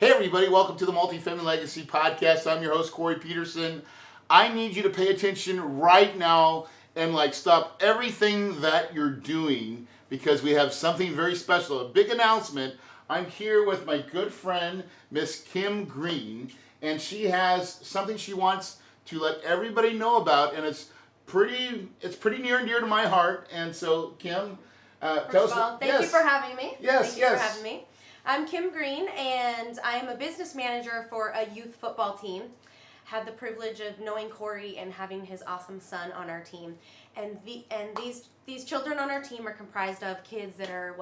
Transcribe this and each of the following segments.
Hey everybody, welcome to the Multifamily Legacy Podcast. I'm your host, Corey Peterson. I need you to pay attention right now and stop everything that you're doing because we have something very special, a big announcement. I'm here with my good friend, Miss Kim Green, and she has something she wants to let everybody know about, and it's pretty near and dear to my heart. And so, Kim, tell us. First of all, thank you for having me. Thank you for having me. I'm Kim Green, and I'm a business manager for a youth football team. Had the privilege of knowing Corey and having his awesome son on our team. And these children on our team are comprised of kids that are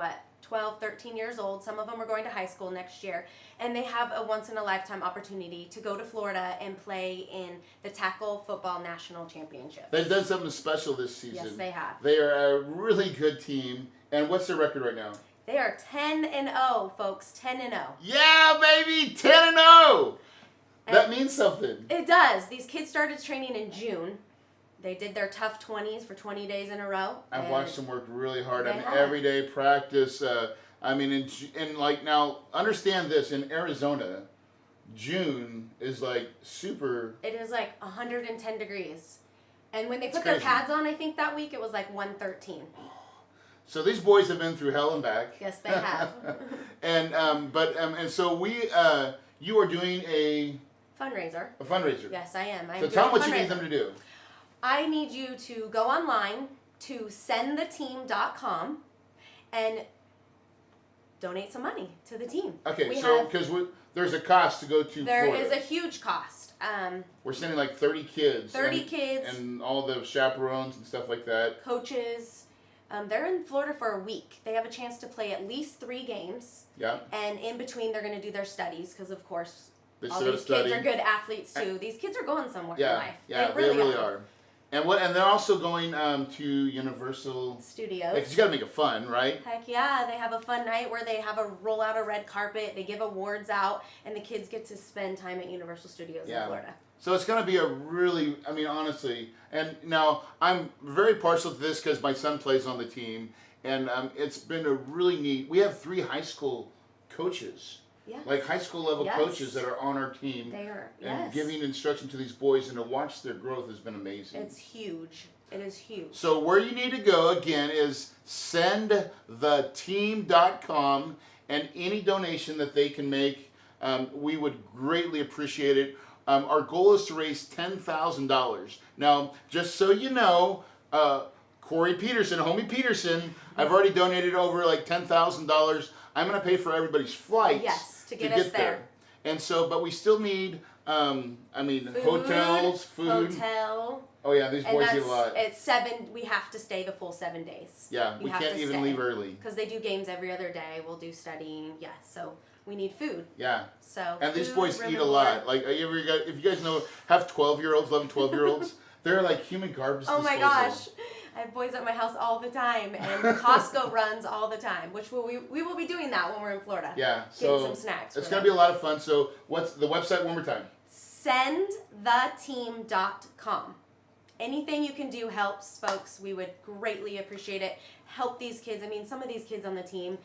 12, 13 years old. Some of them are going to high school next year, and they have a once-in-a-lifetime opportunity to go to Florida and play in the Tackle Football National Championship. They've done something special this season. Yes, they have. They are a really good team. And what's their record right now? They are 10-0, folks. 10-0. Yeah, baby, 10-0. That means something. It does. These kids started training in June. They did their tough 20s for 20 days in a row. I've watched them work really hard. Everyday practice. Now, understand this. In Arizona, June is super. It is 110 degrees. And when they put their pads on, I think that week, it was 113. So these boys have been through hell and back. Yes, they have. And so you are doing a fundraiser. A fundraiser. Yes, I am. So tell them what you need them to do. I need you to go online to sendtheteam.com and donate some money to the team. Okay, because there's a cost to go to There Florida. is a huge cost. We're sending 30 kids. 30 kids. And all the chaperones and stuff like that. Coaches. They're in Florida for a week. They have a chance to play at least 3 games. Yeah. And in between, they're going to do their studies because, of course, all these kids are good athletes too. These kids are going somewhere in life. Yeah, they really are. And they're also going to Universal Studios. Because you got to make it fun, right? Heck yeah! They have a fun night where they have a roll out a red carpet. They give awards out, and the kids get to spend time at Universal Studios in Florida. So it's going to be a really, honestly, and now I'm very partial to this because my son plays on the team, and it's been a really neat. We have 3 high school coaches, high school level coaches that are on our team. They are, and giving instruction to these boys, and to watch their growth has been amazing. It's huge. It is huge. So where you need to go again is sendtheteam.com, and any donation that they can make, we would greatly appreciate it. Our goal is to raise $10,000. Now, just so you know, Corey Peterson, homie Peterson, I've already donated over $10,000. I'm going to pay for everybody's flights to get us there. And so, but we still need, hotels, food. Hotel. Oh yeah, these boys eat a lot. It's 7. We have to stay the full 7 days. Yeah, we can't even leave early because they do games every other day. We'll do studying. Yeah, so we need food. Yeah. So. And these boys eat a lot. If you guys know, have 12-year-olds, 11, 12-year-olds, they're like human garbage. Oh my gosh. I have boys at my house all the time, and Costco runs all the time, which we will be doing that when we're in Florida. Yeah, getting some snacks. It's going to be a lot of fun. So what's the website one more time? Sendtheteam.com. Anything you can do helps, folks. We would greatly appreciate it. Help these kids. Some of these kids on the team,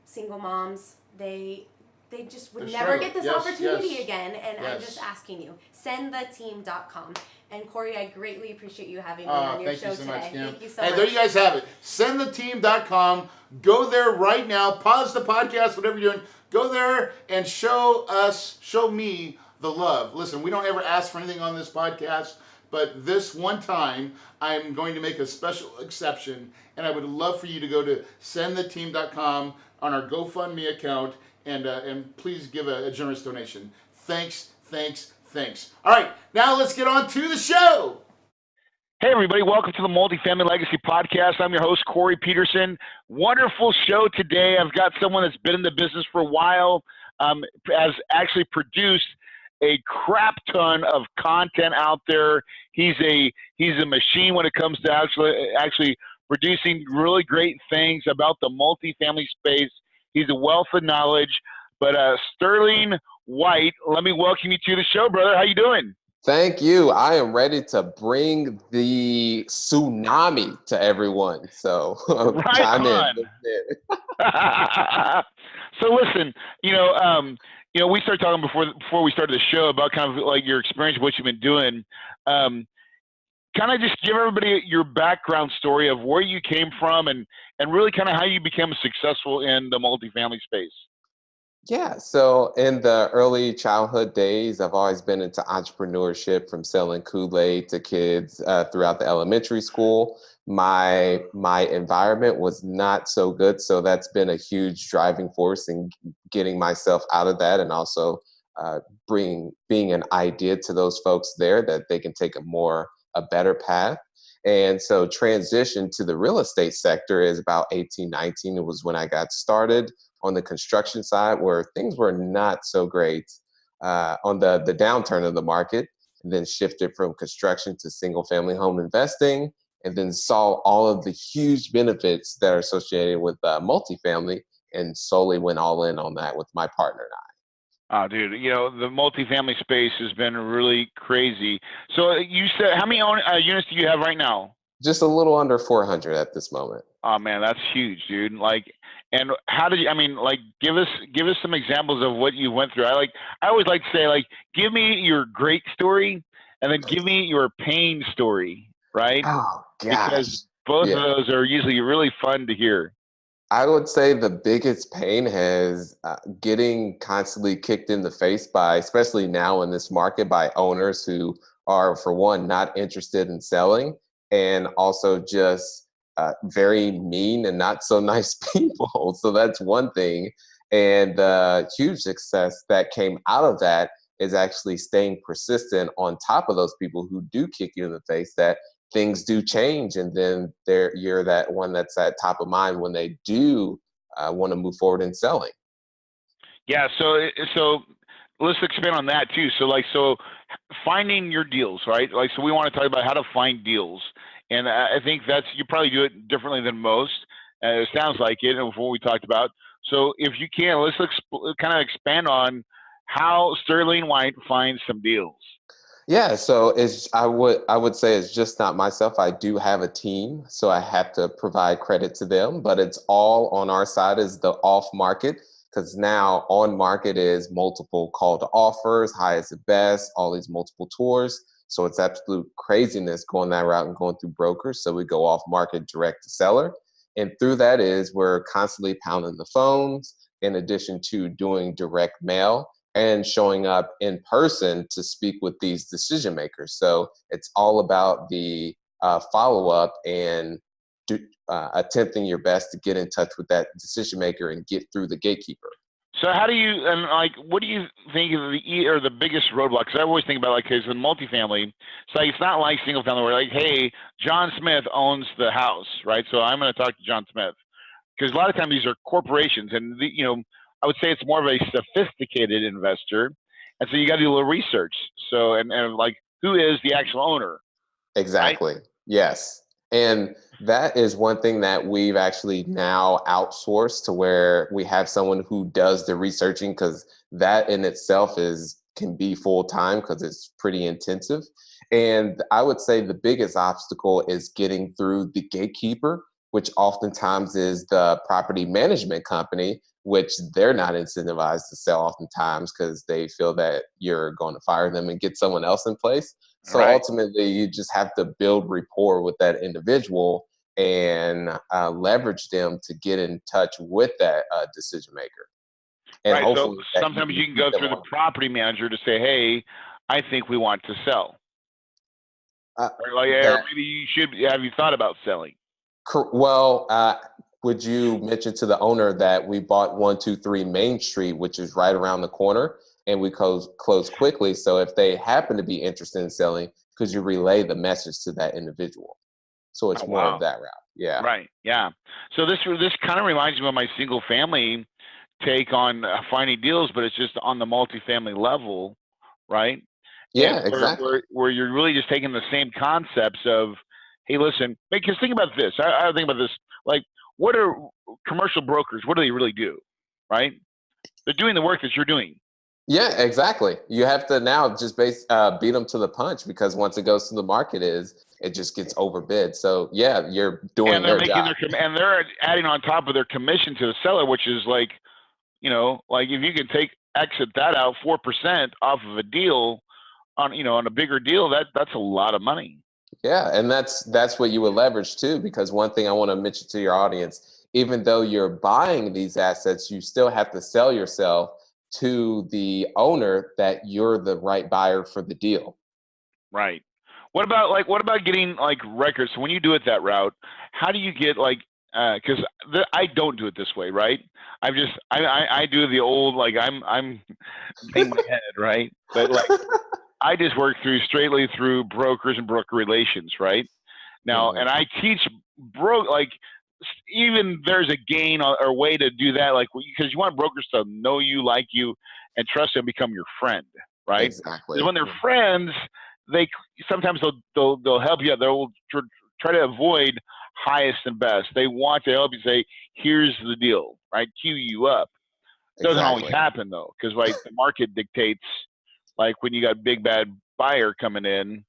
single moms, they just would never get this opportunity again, and I'm just asking you. Sendtheteam.com. And Corey, I greatly appreciate you having me on your show today. Much, thank you so much. And there you guys have it. Sendtheteam.com. Go there right now. Pause the podcast, whatever you're doing. Go there and show me the love. Listen, we don't ever ask for anything on this podcast, but this one time, I'm going to make a special exception, and I would love for you to go to sendtheteam.com on our GoFundMe account, and please give a generous donation. Thanks. All right, now let's get on to the show. Hey, everybody. Welcome to the Multifamily Legacy Podcast. I'm your host, Corey Peterson. Wonderful show today. I've got someone that's been in the business for a while, has actually produced a crap ton of content out there. He's a machine when it comes to actually producing really great things about the multifamily space. He's a wealth of knowledge. But Sterling White, let me welcome you to the show, brother. How you doing? Thank you. I am ready to bring the tsunami to everyone. So chime in. So listen, we started talking before we started the show about kind of like your experience, what you've been doing. Kind of just give everybody your background story of where you came from and really kind of how you became successful in the multifamily space. Yeah, so in the early childhood days, I've always been into entrepreneurship, from selling Kool-Aid to kids throughout the elementary school. My environment was not so good, so that's been a huge driving force in getting myself out of that, and also being an idea to those folks there that they can take a better path. And so transition to the real estate sector is about 18, 19. It was when I got started on the construction side, where things were not so great on the downturn of the market, and then shifted from construction to single family home investing, and then saw all of the huge benefits that are associated with multifamily, and solely went all in on that with my partner and I. Oh, dude, the multifamily space has been really crazy. So you said, how many units do you have right now? Just a little under 400 at this moment. Oh man, that's huge, dude. Like, and how did you? I mean, like, give us some examples of what you went through. I always like to say, like, give me your great story, and then give me your pain story, right? Oh gosh, because both of those are usually really fun to hear. I would say the biggest pain has getting constantly kicked in the face by, especially now in this market, by owners who are, for one, not interested in selling, and also just very mean and not so nice people. So that's one thing. And the huge success that came out of that is actually staying persistent on top of those people who do kick you in the face, that things do change, and then you're that one that's at top of mind when they do want to move forward in selling. Yeah, so let's expand on that too. So finding your deals, right? Like, so we want to talk about how to find deals, and I think you probably do it differently than most. It sounds like it, and what we talked about. So if you can, let's kind of expand on how Sterling White finds some deals. Yeah, so I would say it's just not myself. I do have a team, so I have to provide credit to them, but it's all on our side is the off market, because now on market is multiple call to offers, highest and best, all these multiple tours. So it's absolute craziness going that route and going through brokers. So we go off market direct to seller. And through that is we're constantly pounding the phones, in addition to doing direct mail and showing up in person to speak with these decision makers. So it's all about the follow up and attempting your best to get in touch with that decision maker and get through the gatekeeper. So how do you, and like, what do you think is the biggest roadblock? Because I always think about, like, because in multifamily, it's not like single family where, like, hey, John Smith owns the house, right? So I'm going to talk to John Smith, because a lot of times these are corporations, and I would say it's more of a sophisticated investor, and so you got to do a little research. So and like, who is the actual owner? Exactly. Right? Yes. And that is one thing that we've actually now outsourced, to where we have someone who does the researching, because that in itself can be full time, because it's pretty intensive. And I would say the biggest obstacle is getting through the gatekeeper, which oftentimes is the property management company, which they're not incentivized to sell oftentimes, because they feel that you're going to fire them and get someone else in place. So ultimately, you just have to build rapport with that individual and leverage them to get in touch with that decision maker. And hopefully, so sometimes you can go through the property manager to say, "Hey, I think we want to sell," or maybe you should. Have you thought about selling? Well, would you mention to the owner that we bought 123 Main Street, which is right around the corner, and we close quickly? So if they happen to be interested in selling, could you relay the message to that individual? So it's more of that route. Yeah. Right. Yeah. So this kind of reminds me of my single family take on finding deals, but it's just on the multifamily level, right? Yeah, And exactly. where you're really just taking the same concepts of, hey, listen, because think about this. I think about this, like, what are commercial brokers? What do they really do, right? They're doing the work that you're doing. Yeah, exactly. You have to now just beat them to the punch, because once it goes to the market, it just gets overbid. So yeah, you're doing their job. And they're adding on top of their commission to the seller, which is like, like, if you can take exit that out 4% off of a deal on a bigger deal, that's a lot of money. Yeah, and that's what you would leverage too, because one thing I want to mention to your audience, even though you're buying these assets, you still have to sell yourself to the owner that you're the right buyer for the deal. Right. What about getting like records? So when you do it that route, how do you get like because I don't do it this way, right? I do the old like I'm in my head, right? But like I just work straightly through brokers and broker relations, right? Now, and I teach like even there's a gain or way to do that, like because you want brokers to know you, like you, and trust you and become your friend, right? Exactly. Because when they're friends, they sometimes they'll help you. They'll try to avoid highest and best. They want to help you say, "Here's the deal," right? Cue you up. Doesn't always happen though, because like the market dictates. Like when you got big bad buyer coming in,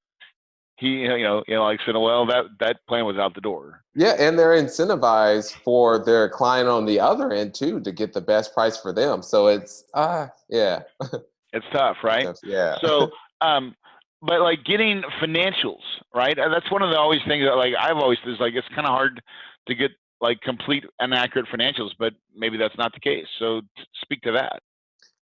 he like said, well, that plan was out the door. Yeah, and they're incentivized for their client on the other end too to get the best price for them. So it's yeah. It's tough, right? Yeah. So but like getting financials, right? And that's one of the always things that like I've always is like it's kind of hard to get like complete and accurate financials, but maybe that's not the case. So speak to that.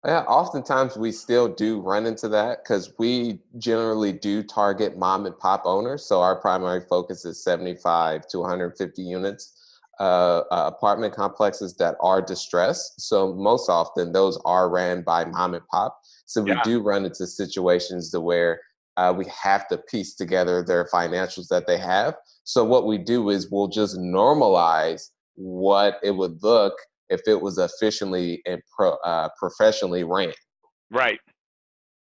Yeah, oftentimes we still do run into that because we generally do target mom and pop owners. So our primary focus is 75 to 150 units, apartment complexes that are distressed. So most often those are ran by mom and pop. So we do run into situations to where we have to piece together their financials that they have. So what we do is we'll just normalize what it would look if it was efficiently and professionally ran. Right.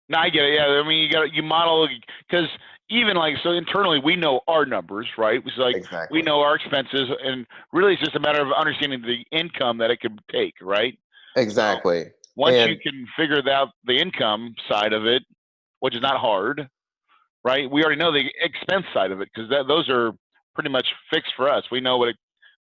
No, I get it. Yeah, I mean, you model because even like so internally we know our numbers, right? It's like we know our expenses, and really it's just a matter of understanding the income that it could take, right? Exactly. So once you can figure out the income side of it, which is not hard, right? We already know the expense side of it because those are pretty much fixed for us. We know what it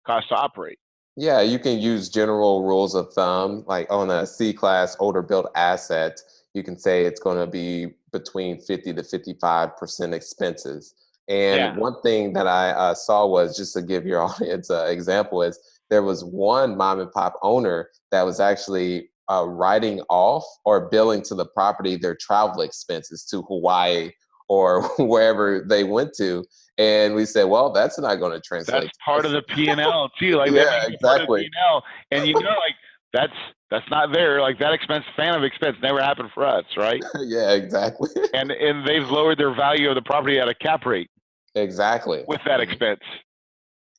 costs to operate. Yeah, you can use general rules of thumb, like on a C-class older built asset, you can say it's going to be between 50 to 55% expenses. And one thing that I saw was, just to give your audience an example, is there was one mom and pop owner that was actually writing off or billing to the property their travel expenses to Hawaii or wherever they went to. And we said, well, that's not going to translate. That's part of the P&L too. Like yeah, exactly. P&L, and like that's not there. Like that fan of expense never happened for us, right? Yeah, exactly. and they've lowered their value of the property at a cap rate. Exactly. With that expense.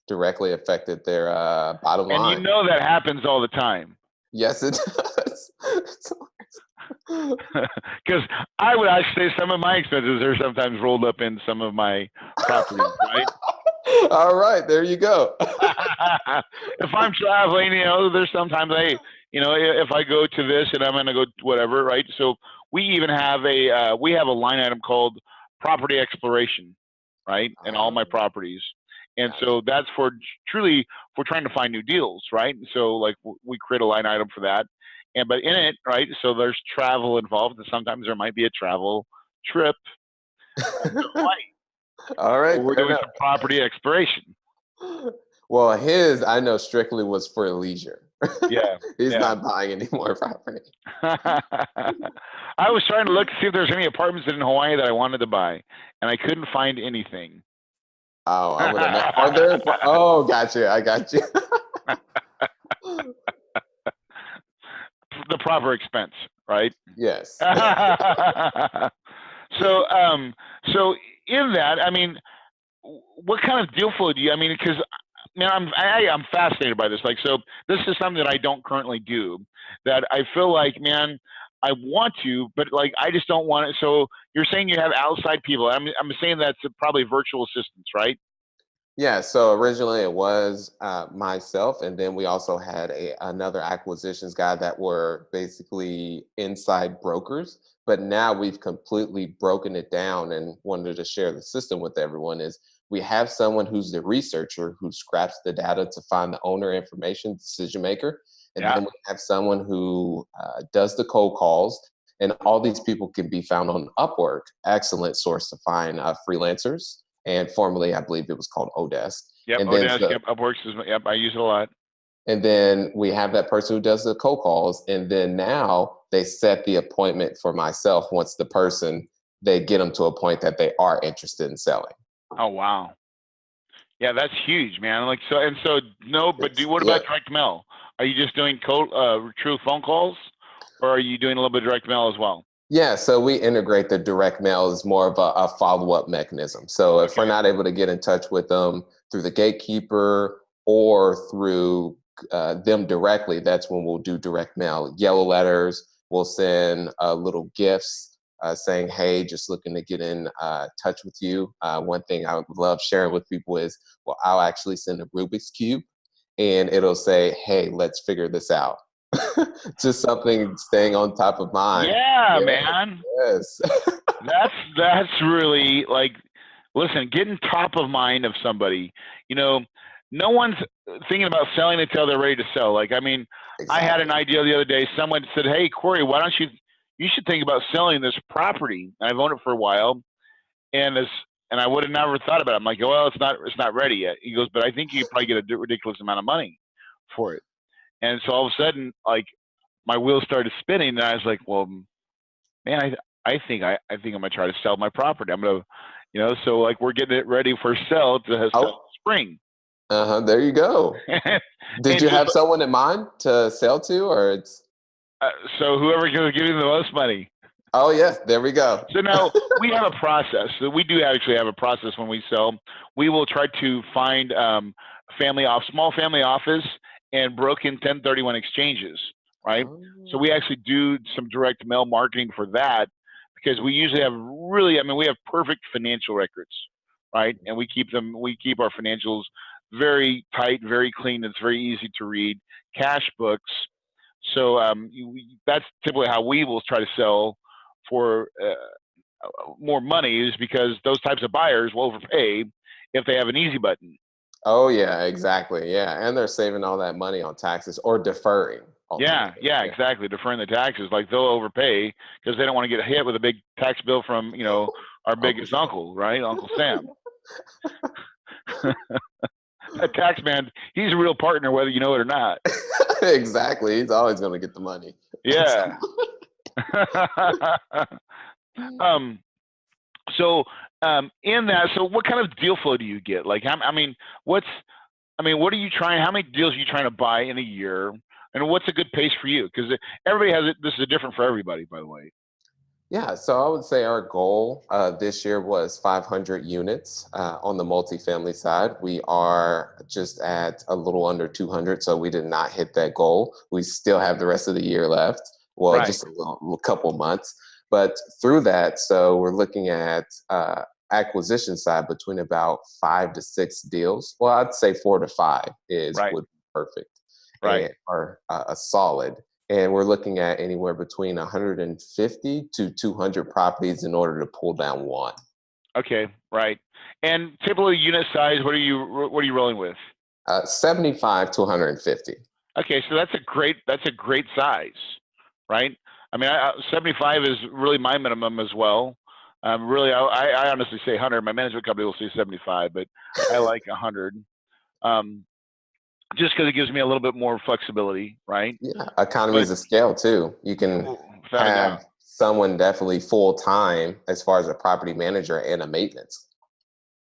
Directly affected their bottom line. And you know that happens all the time. Yes, it does. Because I would actually say some of my expenses are sometimes rolled up in some of my properties, right? All right, there you go. If I'm traveling, there's sometimes if I go to this and I'm going to go whatever, right? So we even have a line item called property exploration, right? In all my properties. And so that's for trying to find new deals, right? So like we create a line item for that. But in it, right, so there's travel involved, and sometimes there might be a travel trip. All right. So we're doing some property exploration. Well, I know strictly was for leisure. Yeah. He's not buying any more property. I was trying to look to see if there's any apartments in Hawaii that I wanted to buy, and I couldn't find anything. Oh, I would have. Are there? Oh, gotcha. I got you. The proper expense, right? Yes. So in that, I mean, what kind of deal flow do you? I mean, because I'm fascinated by this. Like, so this is something that I don't currently do. That I feel like, man, I want to, but like I just don't want it. So you're saying you have outside people. I'm saying that's probably virtual assistants, right? Yeah, so originally it was myself, and then we also had another acquisitions guy that were basically inside brokers. But now we've completely broken it down and wanted to share the system with everyone. Is we have someone who's the researcher who scraps the data to find the owner information, decision maker. And Yeah. then we have someone who does the cold calls. And all these people can be found on Upwork, excellent source to find freelancers. And formerly, I believe it was called Odesk. Yep, And then Odesk, yep, Upworks yep, I use it a lot. and then we have that person who does the cold calls. And then now they set the appointment for myself once they get them to a point that they are interested in selling. Oh, wow. Yeah, that's huge, man. Like, so, and so, no, but what about direct mail? Are you just doing true phone calls, or are you doing a little bit of direct mail as well? Yeah, so we integrate the direct mail as more of a follow-up mechanism. So if we're not able to get in touch with them through the gatekeeper or through them directly, that's when we'll do direct mail. Yellow letters, we'll send little gifts saying, hey, just looking to get in touch with you. One thing I would love sharing with people is, well, I'll actually send a Rubik's Cube and it'll say, hey, let's figure this out. Just something staying on top of mind. Yeah, man. Yes. that's really like, listen, getting top of mind of somebody. You know, no one's thinking about selling until they're ready to sell. Like, I mean, exactly. I had an idea the other day. Someone said, hey, Corey, why don't you should think about selling this property. And I've owned it for a while. And I would have never thought about it. I'm like, well, it's not ready yet. He goes, but I think you could probably get a ridiculous amount of money for it. And so all of a sudden, like, my wheels started spinning, and I was like, well, man, I think I'm gonna try to sell my property. I'm gonna, so like we're getting it ready for sale to sell spring. There you go. Did you have someone in mind to sell to, or it's? So whoever can give you the most money. Oh yeah, there we go. So now we have a process. So we do actually have a process when we sell. We will try to find small family office and broken 1031 exchanges, right? Oh. So we actually do some direct mail marketing for that because we usually have we have perfect financial records, right? And we keep our financials very tight, very clean. It's very easy to read, cash books. So that's typically how we will try to sell for more money, is because those types of buyers will overpay if they have an easy button. Oh yeah, exactly. Yeah, and they're saving all that money on taxes or deferring. Yeah, exactly. Deferring the taxes, like they'll overpay because they don't want to get hit with a big tax bill from our biggest uncle, right, Uncle Sam. That tax man, he's a real partner, whether you know it or not. Exactly. He's always going to get the money. Yeah. So what kind of deal flow do you get? Like, what are you trying? How many deals are you trying to buy in a year? And what's a good pace for you? Because everybody has it. This is different for everybody, by the way. Yeah, so I would say our goal this year was 500 units on the multifamily side. We are just at a little under 200, so we did not hit that goal. We still have the rest of the year left. Well, right. Just a couple months. But through that, so we're looking at acquisition side between about 5 to 6 deals. Well, I'd say 4 to 5 would be perfect. Right. Or a solid. And we're looking at anywhere between 150 to 200 properties in order to pull down one. Okay, right. And typical unit size, what are you rolling with? 75 to 150. Okay, so that's a great size, right? 75 is really my minimum as well. Really, I honestly say 100. My management company will say 75, but I like 100. Just because it gives me a little bit more flexibility, right? Yeah, economies of scale too. You can have someone definitely full time as far as a property manager and a maintenance.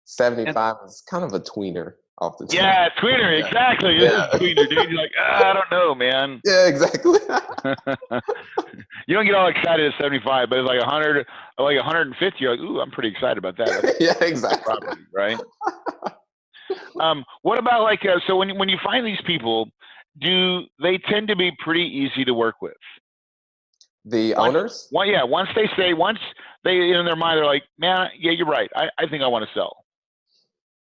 75 is kind of a tweener off the top. Yeah, tweener, exactly. Yeah. It is tweener, dude. You're like, I don't know, man. Yeah, exactly. You don't get all excited at 75, but it's like 100, like 150. You're like, ooh, I'm pretty excited about that. That's yeah, exactly. Property, right? What about so when you find these people, do they tend to be pretty easy to work with? The owners? Once they in their mind, they're like, man, yeah, you're right. I think I want to sell.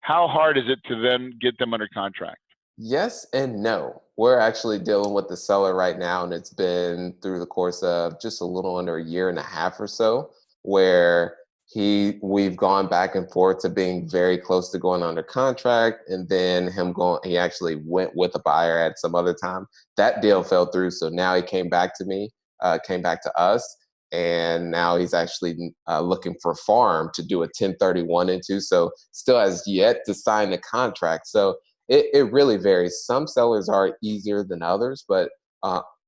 How hard is it to then get them under contract? Yes and no. We're actually dealing with the seller right now, and it's been through the course of just a little under a year and a half or so, where we've gone back and forth to being very close to going under contract, and then he actually went with a buyer at some other time. That deal fell through, so now he came back to us, and now he's actually looking for a farm to do a 1031 into, so still has yet to sign the contract. So it really varies. Some sellers are easier than others, but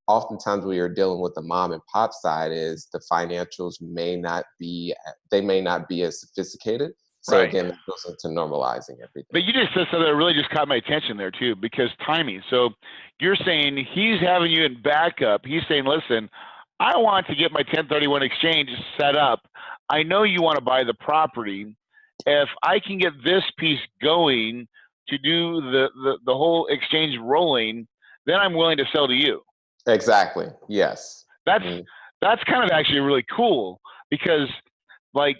oftentimes when you're dealing with the mom and pop side, is the financials may not be as sophisticated. So Right. again, that goes into normalizing everything. But you just said something that really just caught my attention there too, because timing. So you're saying he's having you in backup. He's saying, listen, I want to get my 1031 exchange set up. I know you want to buy the property. If I can get this piece going to do the whole exchange rolling, then I'm willing to sell to you. Exactly. Yes. That's kind of actually really cool, because like,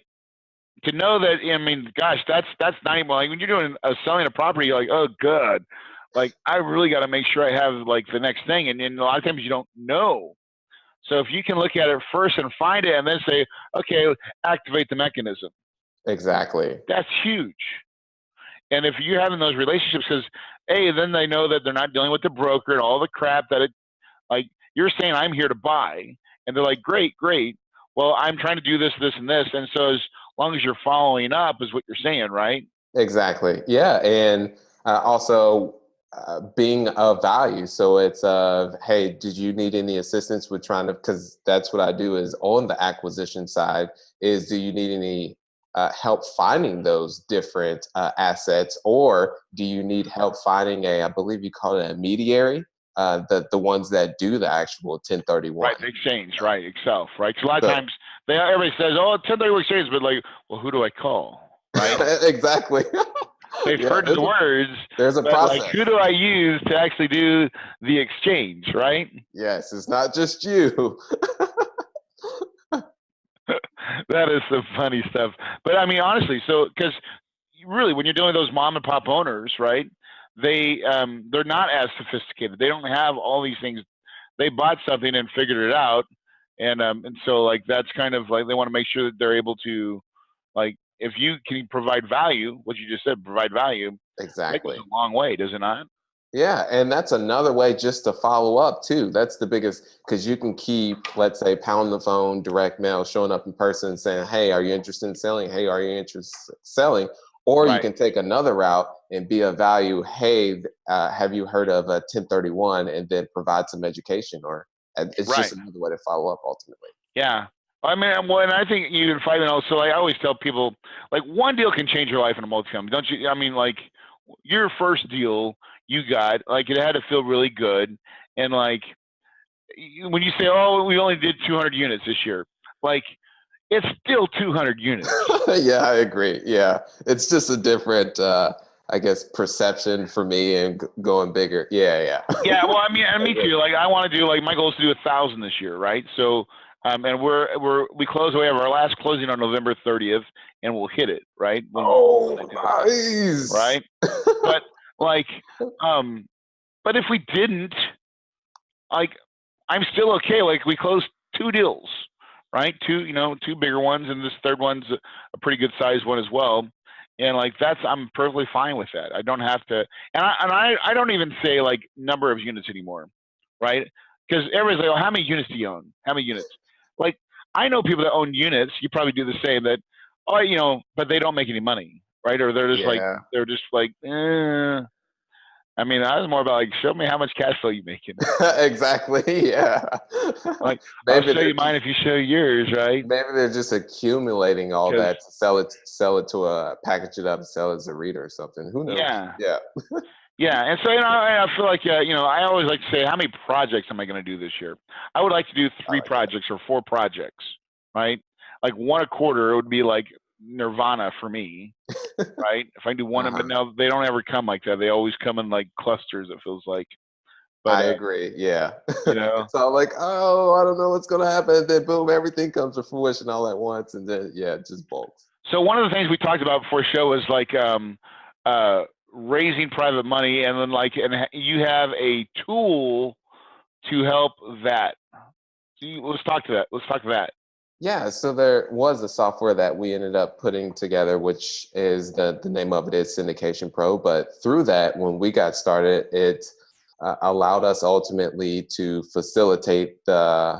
to know that, I mean, gosh, that's not even like when you're doing selling a property, you're like, oh, good. Like, I really got to make sure I have like the next thing. And a lot of times you don't know. So if you can look at it first and find it and then say, okay, activate the mechanism. Exactly. That's huge. And if you're having those relationships, because, hey, then they know that they're not dealing with the broker and all the crap that like you're saying, I'm here to buy. And they're like, great. Well, I'm trying to do this, this, and this. And so as long as you're following up is what you're saying, right? Exactly. Yeah. And also being of value. So it's, hey, did you need any assistance with trying to, because that's what I do is on the acquisition side is, do you need any help finding those different assets, or do you need help finding I believe you call it a mediary? The ones that do the actual 1031. Right, the exchange, right, itself, right? Because a lot of times everybody says, "Oh, 1031 exchange," but like, well, who do I call? Right? Exactly. They've heard the words. There's a but process. Like, who do I use to actually do the exchange? Right? Yes, it's not just you. That is some funny stuff. But I mean, honestly, so because really, when you're dealing with those mom and pop owners, right? They're not as sophisticated. They don't have all these things. They bought something and figured it out, and so like that's kind of like they want to make sure that they're able to, like, if you can provide value, what you just said, provide value. Exactly. That goes a long way, does it not? Yeah, and that's another way just to follow up too. That's the biggest, because you can keep, let's say, pound the phone, direct mail, showing up in person and saying, hey, are you interested in selling? Hey, are you interested in selling? Or you can take another route and be of value. Hey, have you heard of a 1031, and then provide some education, or it's just another way to follow up ultimately. Yeah. I mean, well, and I think you can find it also. I always tell people, like, one deal can change your life in a multifamily, don't you? I mean, like, your first deal you got, like, it had to feel really good. And like, when you say, oh, we only did 200 units this year, like, it's still 200 units. Yeah, I agree. Yeah. It's just a different, I guess, perception for me, and going bigger. Yeah. Yeah. Well, I mean, and me too. Like, I want to do, like, my goal is to do 1,000 this year. Right. So, and we close away. Have our last closing on November 30th, and we'll hit it. Right. Oh, nice. Right. But like, but if we didn't, like, I'm still okay. Like, we closed 2 deals, right? 2 bigger ones, and this third one's a pretty good sized one as well. And like, I'm perfectly fine with that. I don't have to, and I don't even say like number of units anymore, right? Because everybody's like, oh, how many units do you own? How many units? Like, I know people that own units. You probably do the same. That, oh, but they don't make any money, right? Or they're just like, I mean, I was more about like, show me how much cash flow you're making. Exactly. Yeah. Like, I'll show you mine if you show yours, right? Maybe they're just accumulating all that to sell it to package it up, sell it as a reader or something. Who knows? Yeah. Yeah. Yeah. And so, I feel like, I always like to say, how many projects am I going to do this year? I would like to do 3 projects or 4 projects, right? Like 1 a quarter would be like nirvana for me, right? If I do one, but now they don't ever come like that. They always come in like clusters, it feels like. But I agree. Yeah. So I'm like, oh, I don't know what's going to happen. And then boom, everything comes to fruition all at once. And then, it just bulks. So one of the things we talked about before show was like raising private money, and then like, and you have a tool to help that. So let's talk to that. Yeah, so there was a software that we ended up putting together, which is the name of it is Syndication Pro. But through that, when we got started, it allowed us ultimately to facilitate the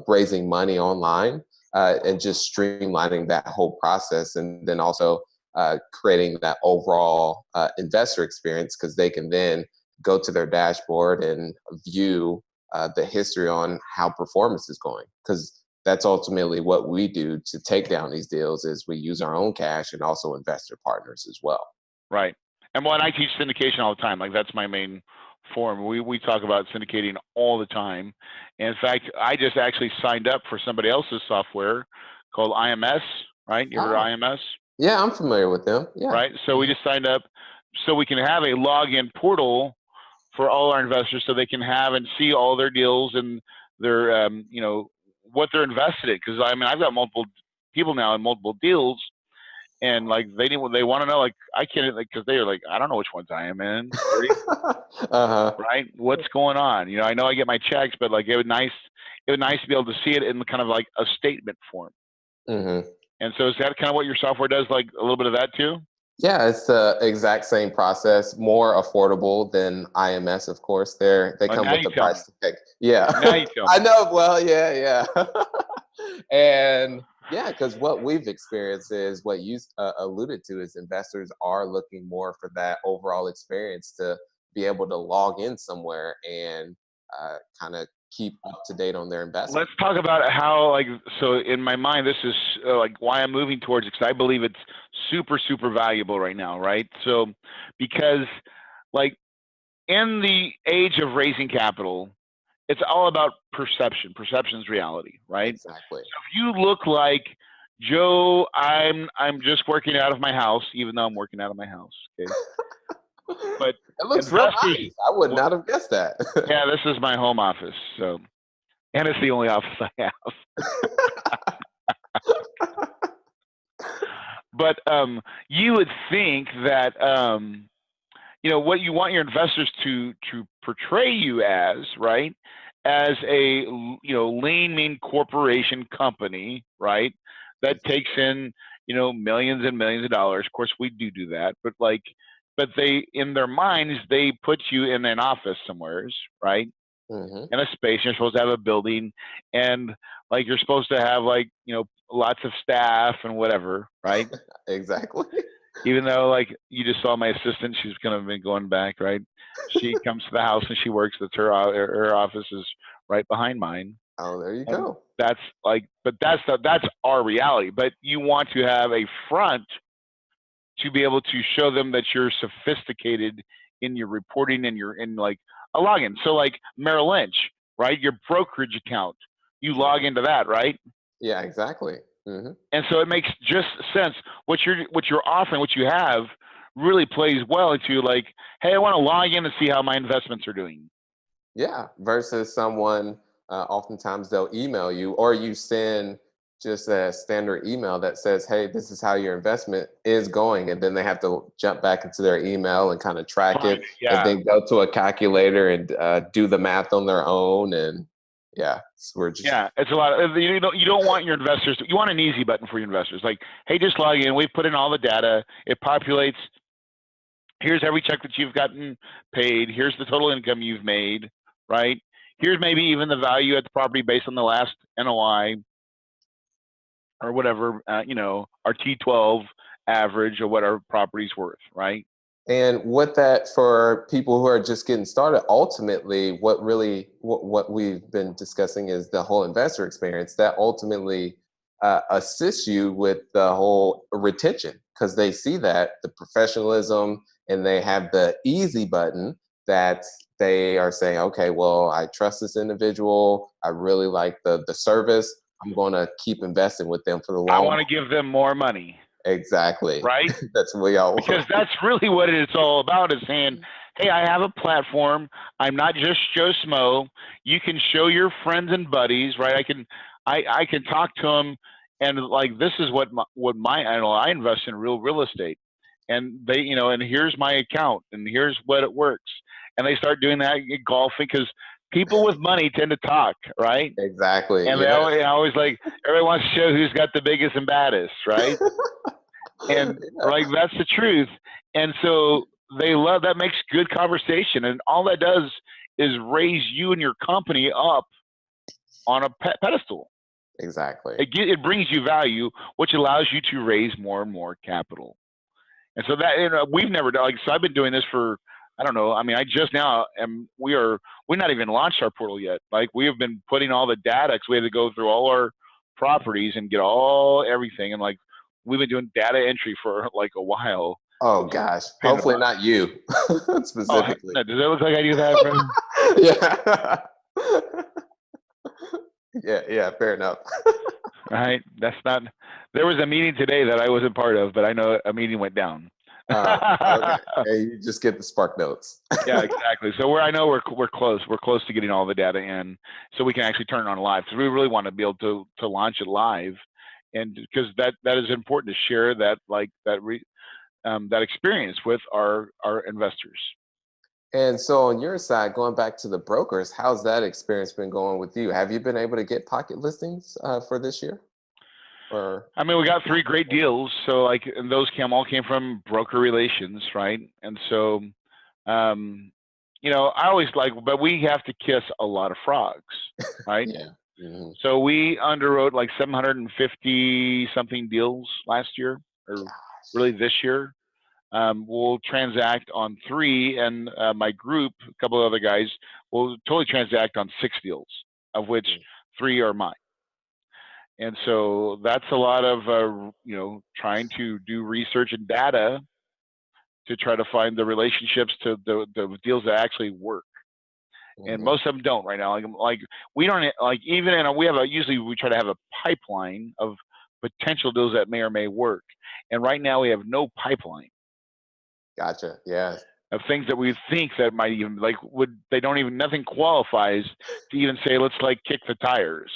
raising money online and just streamlining that whole process, and then also creating that overall investor experience because they can then go to their dashboard and view the history on how performance is going because that's ultimately what we do to take down these deals is we use our own cash and also investor partners as well. Right. And when I teach syndication all the time, like that's my main form. We talk about syndicating all the time. And in fact, I just actually signed up for somebody else's software called IMS, right? You heard of IMS? Yeah, I'm familiar with them. Yeah. Right. So we just signed up so we can have a login portal for all our investors so they can have and see all their deals and their, what they're invested in. Because I mean, I've got multiple people now in multiple deals, and like they want to know, like I can't, like, because they're like, I don't know which ones I am in, right? What's going on? You know, I know I get my checks, but like it would nice to be able to see it in kind of like a statement form. Mm-hmm. And so is that kind of what your software does? Like a little bit of that too? Yeah, it's the exact same process, more affordable than IMS, of course. They come with the price tag. Yeah. Now you tell me. I know. Well, yeah. And yeah, because what we've experienced is what you alluded to is investors are looking more for that overall experience to be able to log in somewhere and kind of keep up to date on their investment. Let's talk about how, like, so in my mind, this is like why I'm moving towards it because I believe it's super, super valuable right now, right? So, because like in the age of raising capital, it's all about perception. Perception's reality, right? Exactly. So if you look like Joe, I'm just working out of my house, even though I'm working out of my house. Okay. But it looks real nice. I would not have guessed that. Yeah, this is my home office, so, and it's the only office I have. But you would think that what you want your investors to portray you as, right, as a lean, mean corporation company, right, that takes in millions and millions of dollars. Of course, we do that, but they, in their minds, they put you in an office somewheres, right, in a space. You're supposed to have a building, and like you're supposed to have like lots of staff and whatever, right? Exactly. Even though, like, you just saw my assistant, she's kind of been going back, right? She comes to the house and she works. That's her office is right behind mine. Oh, there you And go. that's like, but that's our reality. But you want to have a front to be able to show them that you're sophisticated in your reporting and you're in like a login. So like Merrill Lynch, right? Your brokerage account, you log into that, right? Yeah, exactly. And so it makes just sense. What you're offering, what you have, really plays well into like, hey, I want to log in and see how my investments are doing. Yeah, versus someone, oftentimes they'll email you or you send just a standard email that says, hey, this is how your investment is going. And then they have to jump back into their email and kind of track it and then go to a calculator and do the math on their own. And yeah, so it's a lot. You don't want your investors. You want an easy button for your investors. Like, hey, just log in. We put in all the data. It populates. Here's every check that you've gotten paid. Here's the total income you've made. Right. Here's maybe even the value at the property based on the last NOI or whatever. Our T12 average of what our property's worth. Right. And with that, for people who are just getting started, ultimately, what we've been discussing is the whole investor experience that ultimately assists you with the whole retention because they see that the professionalism and they have the easy button that they are saying, okay, well, I trust this individual. I really like the service. I'm going to keep investing with them for the long I want to give them more money. Exactly. Right? That's what we all want. Because that's really what it's all about is saying, hey, I have a platform. I'm not just Joe Smo. You can show your friends and buddies, right? I can talk to them and like, this is I invest in real estate and they, and here's my account and here's what it works. And they start doing that golfing because people with money tend to talk, right? Exactly. And they always like, everybody wants to show who's got the biggest and baddest, right? And like, that's the truth. And so they love, that makes good conversation. And all that does is raise you and your company up on a pedestal. Exactly. It brings you value, which allows you to raise more and more capital. And so that, we've never done, like, so I've been doing this for, I don't know. I mean, I just now we're not even launched our portal yet. Like, we have been putting all the data, because we had to go through all our properties and get everything. And like, we've been doing data entry for like a while. Oh gosh. Hopefully not you specifically. Oh, no, does it look like I do that, bro? Yeah. Yeah. Fair enough. Right. That's not, there was a meeting today that I wasn't part of, but I know a meeting went down. Okay. Hey, you just get the Spark Notes. Yeah, exactly. So I know we're close. We're close to getting all the data in, so we can actually turn it on live, because we really want to be able to launch it live, and because that is important to share that, like, that experience with our investors. And so on your side, going back to the brokers, how's that experience been going with you? Have you been able to get pocket listings for this year? Or I mean, we got 3 great deals. So like, and those all came from broker relations, right? And so, I always like, but we have to kiss a lot of frogs, right? Yeah. Mm-hmm. So we underwrote like 750 something deals last year, or really this year. We'll transact on 3, and my group, a couple of other guys, will totally transact on 6 deals, of which 3 are mine. And so that's a lot of, trying to do research and data to try to find the relationships to the deals that actually work. And most of them don't right now. Like we don't, like, even usually we try to have a pipeline of potential deals that may or may work. And right now we have no pipeline. Gotcha. Yeah. Of things that we think that might even, like, nothing qualifies to even say, let's like kick the tires.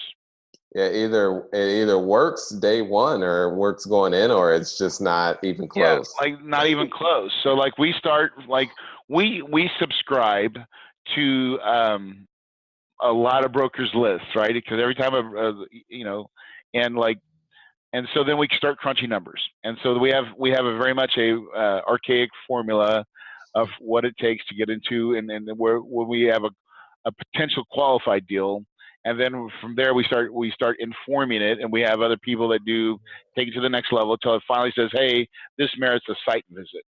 Yeah, it either works day one or works going in, or it's just not even close. Yeah, like not even close. So like we start, like we subscribe to a lot of brokers lists, right? Because every time and so then we start crunching numbers. And so we have a very much a archaic formula of what it takes to get into, and where we have a potential qualified deal. And then from there, we start informing it, and we have other people that take it to the next level until it finally says, "Hey, this merits a site visit."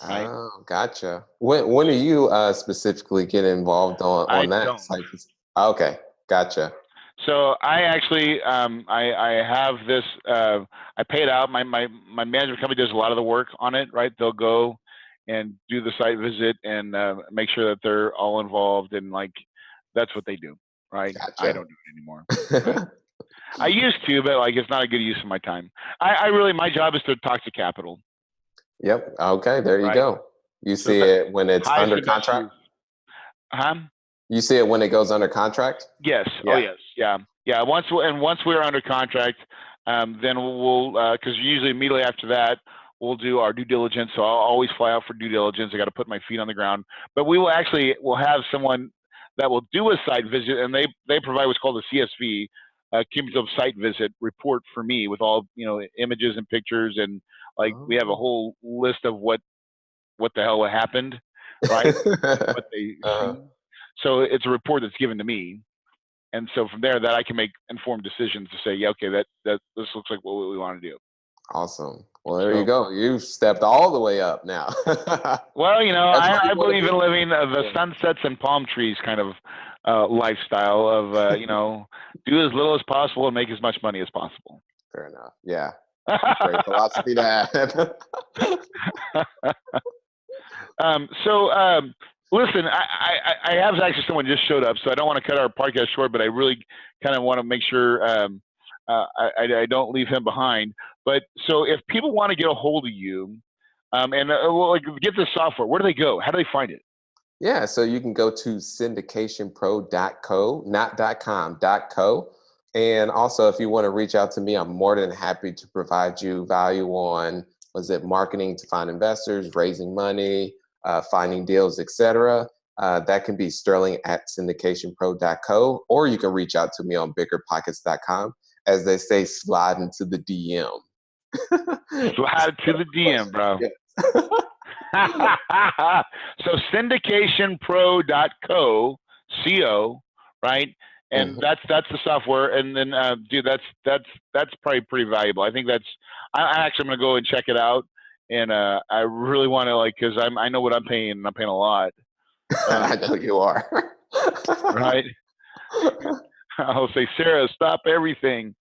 Right? Oh, gotcha. When do you specifically get involved on that don't. site visit? Okay, gotcha. So I actually I have this. I pay it out. My management company does a lot of the work on it. Right? They'll go and do the site visit and make sure that they're all involved, and like that's what they do. Right? Gotcha. I don't do it anymore. I used to, but like it's not a good use of my time. I really, my job is to talk to capital. Yep. Okay. There you go. You see it when it's under contract. Huh? You see it when it goes under contract. Yes. Yeah. Oh yes. Yeah. Yeah. Once we're under contract, then we'll because usually immediately after that we'll do our due diligence. So I'll always fly out for due diligence. I got to put my feet on the ground. But we'll have someone that will do a site visit, and they provide what's called a CSV, cumulative site visit report for me with all images and pictures, and like we have a whole list of what the hell happened, right? What they see. So it's a report that's given to me, and so from there that I can make informed decisions to say, yeah, okay, that this looks like what we want to do. Awesome. Well, there you go. You've stepped all the way up now. Well, I believe in living the sunsets and palm trees kind of lifestyle of, do as little as possible and make as much money as possible. Fair enough. Yeah. Great philosophy to have. Listen, I have actually someone just showed up, so I don't want to cut our podcast short, but I really kind of want to make sure I don't leave him behind. But so if people want to get a hold of you and get the software, where do they go? How do they find it? Yeah, so you can go to syndicationpro.co, not .com, .co. And also, if you want to reach out to me, I'm more than happy to provide you value on, marketing to find investors, raising money, finding deals, etc. That can be sterling at syndicationpro.co, or you can reach out to me on biggerpockets.com. As they say, slide into the DM. Slide to the DM, bro. So syndicationpro.co, right? And that's the software. And then, dude, that's probably pretty valuable. I think I'm actually going to go and check it out. And I really want to, like, because I know what I'm paying, and I'm paying a lot. I know you are. Right? I'll say, Sarah, stop everything.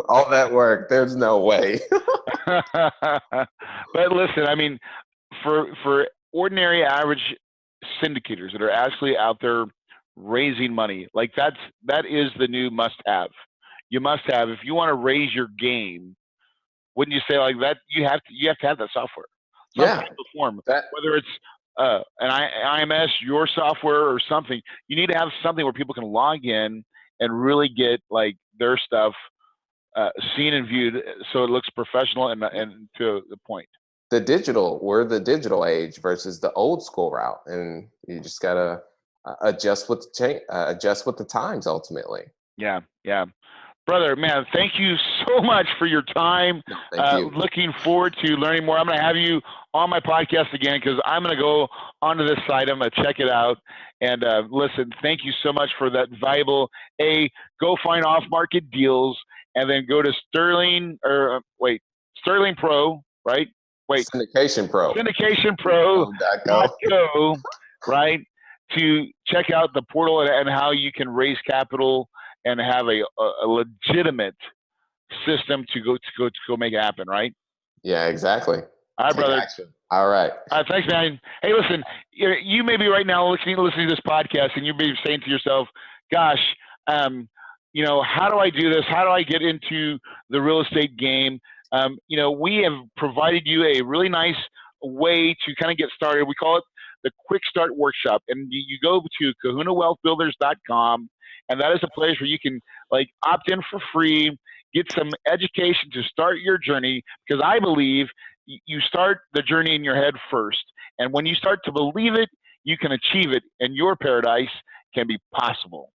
All that work, there's no way. But listen, I mean, for ordinary average syndicators that are actually out there raising money, like that is the new must-have. You must have, if you want to raise your game, wouldn't you say, like, that you have to have that software, some type of form, whether it's an IMS, your software, or something. You need to have something where people can log in and really get, like, their stuff seen and viewed, so it looks professional and to the point. We're the digital age versus the old school route, and you just gotta adjust with the times ultimately. Yeah. Brother, man, thank you so much for your time. Thank you. Looking forward to learning more. I'm going to have you on my podcast again, because I'm going to go onto this site. I'm going to check it out. And listen, thank you so much for that valuable. Go find off-market deals, and then go to Sterling Pro, right? Syndication Pro. Syndicationpro.co, right? To check out the portal and how you can raise capital and have a legitimate system to go make it happen, right? Yeah, exactly. All right, brother. Action. All right. Thanks, man. Hey, listen, you may be right now listening to this podcast, and you may be saying to yourself, gosh, how do I do this? How do I get into the real estate game? We have provided you a really nice way to kind of get started. We call it the Quick Start Workshop. And you go to kahunawealthbuilders.com, and that is a place where you can, like, opt in for free, get some education to start your journey, because I believe you start the journey in your head first. And when you start to believe it, you can achieve it, and your paradise can be possible.